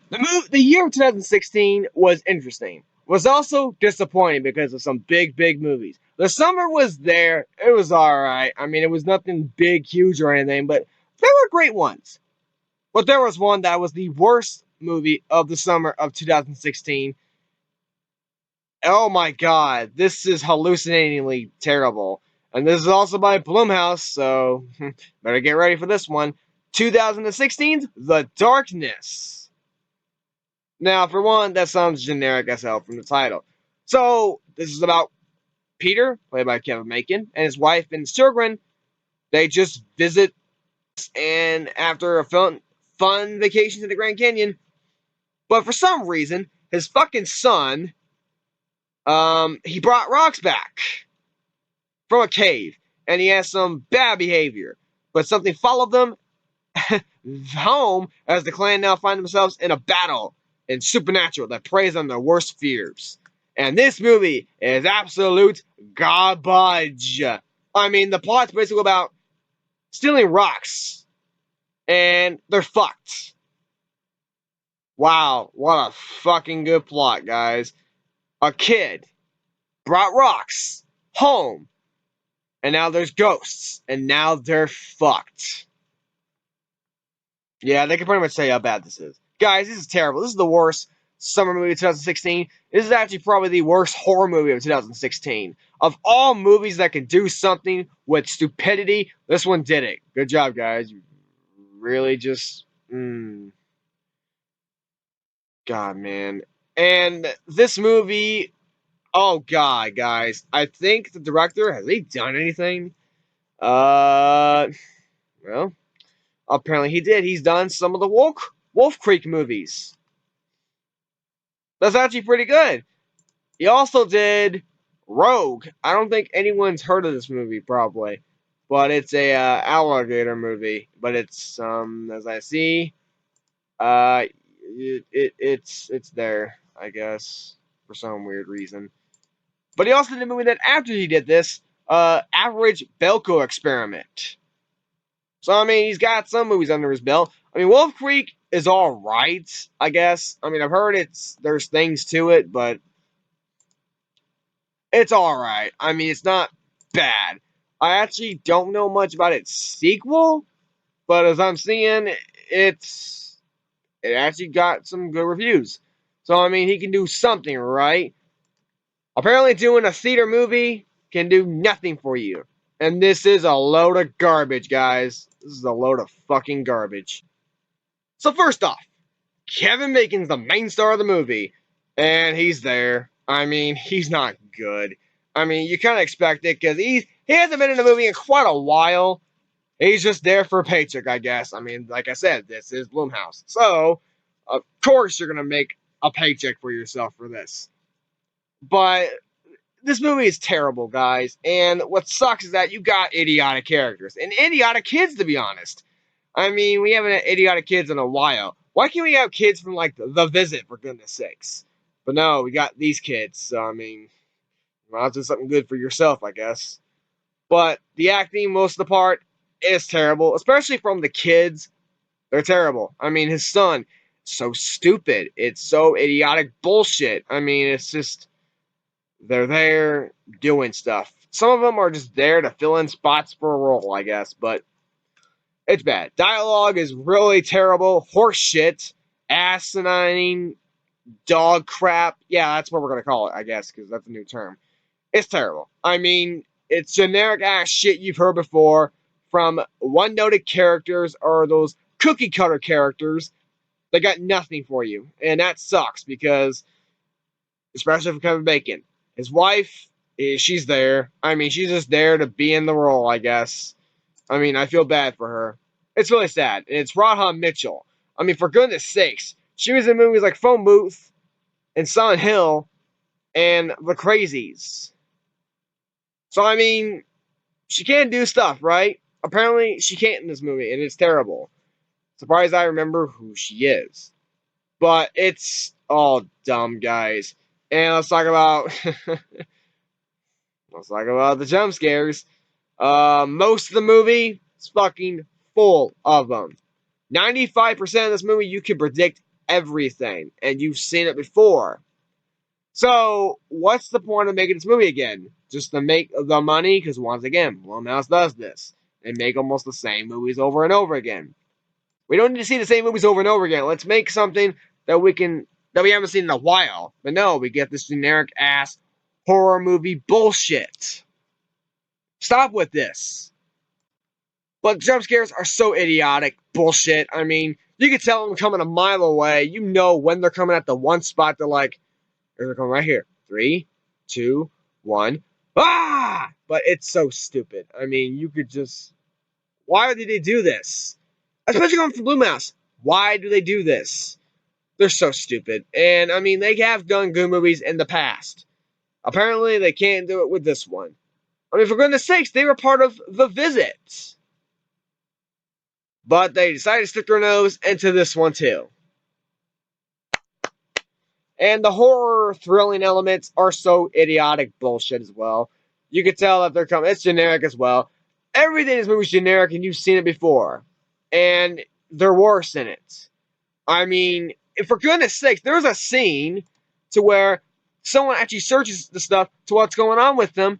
The year of 2016 was interesting. Was also disappointing because of some big movies. The summer was there. It was alright. I mean, it was nothing big, huge, or anything, but there were great ones. But there was one that was the worst movie of the summer of 2016. Oh my god, this is hallucinatingly terrible. And this is also by Blumhouse, so better get ready for this one. 2016's The Darkness. Now, for one, that sounds generic as hell from the title. So, this is about Peter, played by Kevin Bacon, and his wife and his children. They just visit, and after a fun vacation to the Grand Canyon, but for some reason, his fucking son, he brought rocks back from a cave, and he has some bad behavior. But something followed them home as the clan now find themselves in a battle in supernatural that preys on their worst fears. And this movie is absolute garbage. I mean, the plot's basically about stealing rocks, and they're fucked. Wow, what a fucking good plot, guys. A kid brought rocks home, and now there's ghosts, and now they're fucked. Yeah, they can pretty much say how bad this is. Guys, this is terrible. This is the worst summer movie of 2016. This is actually probably the worst horror movie of 2016. Of all movies that can do something with stupidity, this one did it. Good job, guys. You really just... God, man. And this movie... Oh, God, guys. I think the director... Has he done anything? Well... Apparently he did. He's done some of the Wolf Creek movies. That's actually pretty good. He also did Rogue. I don't think anyone's heard of this movie, probably. But it's a alligator movie. But it's, as I see, it's there, I guess, for some weird reason. But he also did a movie that after he did this, Average Belko Experiment. So, I mean, he's got some movies under his belt. I mean, Wolf Creek is alright, I guess. I mean, I've heard there's things to it, but it's alright. I mean, it's not bad. I actually don't know much about its sequel, but as I'm seeing, it actually got some good reviews. So, I mean, he can do something, right? Apparently, doing a theater movie can do nothing for you. And this is a load of garbage, guys. This is a load of fucking garbage. So first off, Kevin Bacon's the main star of the movie. And he's there. I mean, he's not good. I mean, you kind of expect it because he hasn't been in a movie in quite a while. He's just there for a paycheck, I guess. I mean, like I said, this is Blumhouse. So, of course you're going to make a paycheck for yourself for this. But this movie is terrible, guys. And what sucks is that you got idiotic characters. And idiotic kids, to be honest. I mean, we haven't had idiotic kids in a while. Why can't we have kids from, like, The Visit, for goodness sakes? But no, we got these kids. So, I mean, well, do something good for yourself, I guess. But the acting, most of the part, is terrible. Especially from the kids. They're terrible. I mean, his son, so stupid. It's so idiotic bullshit. I mean, it's just... They're there doing stuff. Some of them are just there to fill in spots for a role, I guess, but it's bad. Dialogue is really terrible. Horse shit. Asinine. Dog crap. Yeah, that's what we're going to call it, I guess, because that's a new term. It's terrible. I mean, it's generic ass shit you've heard before from one-noted characters or those cookie-cutter characters. They got nothing for you. And that sucks because, especially for Kevin Bacon, his wife, she's there. I mean, she's just there to be in the role, I guess. I mean, I feel bad for her. It's really sad. And it's Radha Mitchell. I mean, for goodness sakes, she was in movies like Phone Booth and Silent Hill and The Crazies. So, I mean, she can do stuff, right? Apparently, she can't in this movie, and it's terrible. Surprised I remember who she is. But it's all dumb, guys. And let's talk about the jump scares. Most of the movie is fucking full of them. 95% of this movie you can predict everything, and you've seen it before. So, what's the point of making this movie again? Just to make the money? Because once again, Blumhouse does this. They make almost the same movies over and over again. We don't need to see the same movies over and over again. Let's make something that we haven't seen in a while. But no, we get this generic ass horror movie bullshit. Stop with this. But jump scares are so idiotic bullshit. I mean, you can tell them coming a mile away. You know when they're coming at the one spot. They're like, they're coming right here. 3, 2, 1. Ah! But it's so stupid. I mean, you could just. Why did they do this? Especially going from Blumhouse. Why do they do this? They're so stupid. And, I mean, they have done good movies in the past. Apparently, they can't do it with this one. I mean, for goodness sakes, they were part of The Visit. But they decided to stick their nose into this one, too. And the horror thrilling elements are so idiotic bullshit as well. You can tell that they're coming. It's generic as well. Everything in this movie is generic, and you've seen it before. And they're worse in it. I mean, for goodness sakes, there's a scene to where someone actually searches the stuff to what's going on with them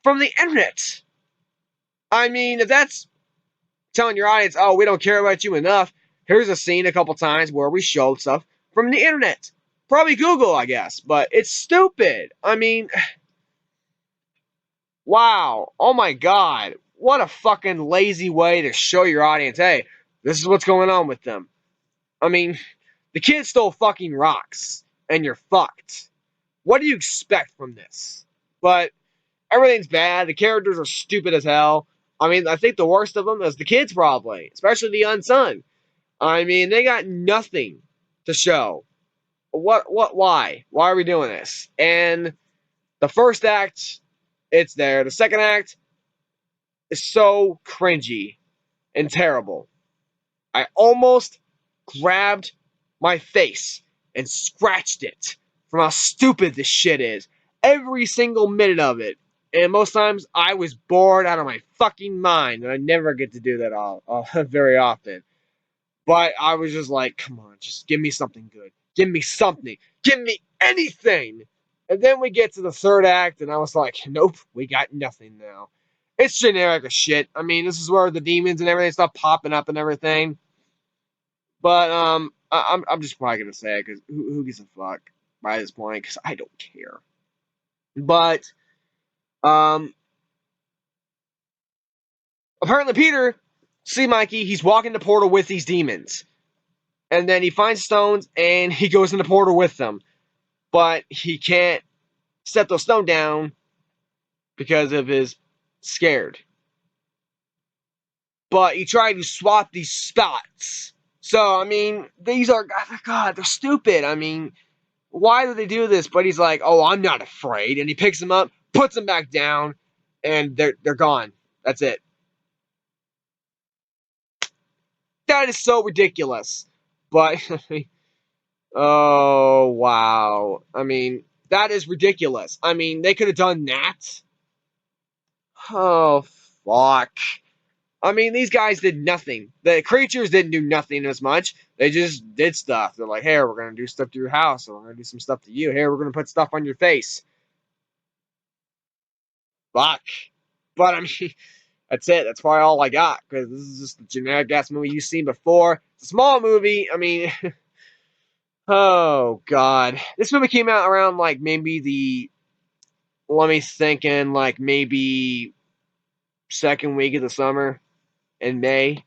from the internet. I mean, if that's telling your audience, oh, we don't care about you enough, here's a scene a couple times where we showed stuff from the internet. Probably Google, I guess, but it's stupid. I mean, wow. Oh my God. What a fucking lazy way to show your audience, hey, this is what's going on with them. I mean, the kid stole fucking rocks, and you're fucked. What do you expect from this? But everything's bad. The characters are stupid as hell. I mean, I think the worst of them is the kids, probably, especially the young son. I mean, they got nothing to show. Why? Why are we doing this? And the first act, it's there. The second act is so cringy and terrible. I almost grabbed my face and scratched it from how stupid this shit is. Every single minute of it. And most times I was bored out of my fucking mind. And I never get to do that very often. But I was just like, come on, just give me something good. Give me something. Give me anything. And then we get to the third act, and I was like, nope, we got nothing now. It's generic as shit. I mean, this is where the demons and everything start popping up and everything. But I'm just probably gonna say it because who gives a fuck by this point? Because I don't care. But apparently Peter, see Mikey, he's walking the portal with these demons. And then he finds stones and he goes in the portal with them. But he can't set those stones down because of his scared. But he tried to swap these spots. So, I mean, these are, God, they're stupid. I mean, why do they do this? But he's like, oh, I'm not afraid. And he picks them up, puts them back down, and they're gone. That's it. That is so ridiculous. But, oh, wow. I mean, that is ridiculous. I mean, they could have done that. Oh, fuck. I mean, these guys did nothing. The creatures didn't do nothing as much. They just did stuff. They're like, hey, we're going to do stuff to your house, or we're going to do some stuff to you. Hey, we're going to put stuff on your face. Fuck. But, I mean, that's it. That's probably all I got, because this is just a generic-ass movie you've seen before. It's a small movie. I mean, oh, God. This movie came out around, like, maybe maybe second week of the summer in May.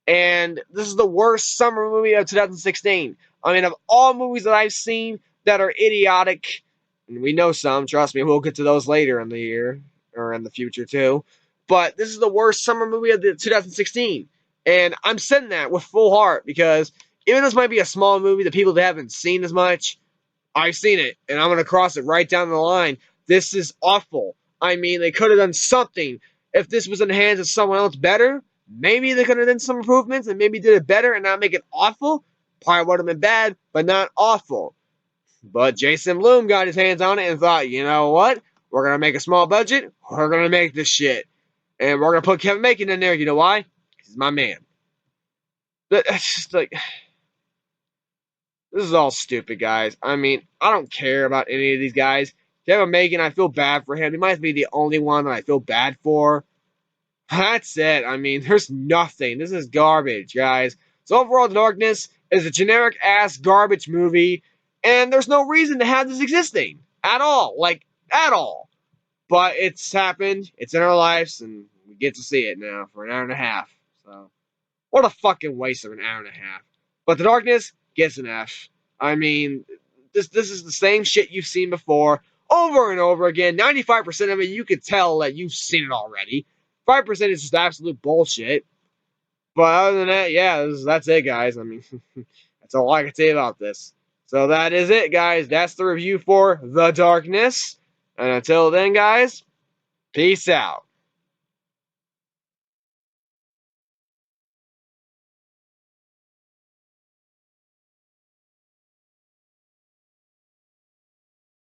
And this is the worst summer movie of 2016. I mean, of all movies that I've seen that are idiotic, and we know some, trust me, we'll get to those later in the year, or in the future too. But this is the worst summer movie of 2016. And I'm saying that with full heart, because even though this might be a small movie that people haven't seen as much, I've seen it, and I'm going to cross it right down the line. This is awful. I mean, they could have done something. If this was in the hands of someone else better, maybe they could have done some improvements and maybe did it better and not make it awful. Probably would have been bad, but not awful. But Jason Blum got his hands on it and thought, you know what? We're going to make a small budget. We're going to make this shit. And we're going to put Kevin Bacon in there. You know why? He's my man. But it's just like, This is all stupid, guys. I mean, I don't care about any of these guys. Kevin Bacon, I feel bad for him. He might be the only one that I feel bad for. That's it. I mean, there's nothing. This is garbage, guys. So overall, The Darkness is a generic ass garbage movie, and there's no reason to have this existing at all. Like, at all. But it's happened. It's in our lives, and we get to see it now for an hour and a half. So, what a fucking waste of an hour and a half. But The Darkness gets an F. I mean, this is the same shit you've seen before, over and over again. 95% of it, you could tell that you've seen it already. 5% is just absolute bullshit. But other than that, yeah, that's it, guys. I mean, that's all I can say about this. So that is it, guys. That's the review for The Darkness. And until then, guys, peace out.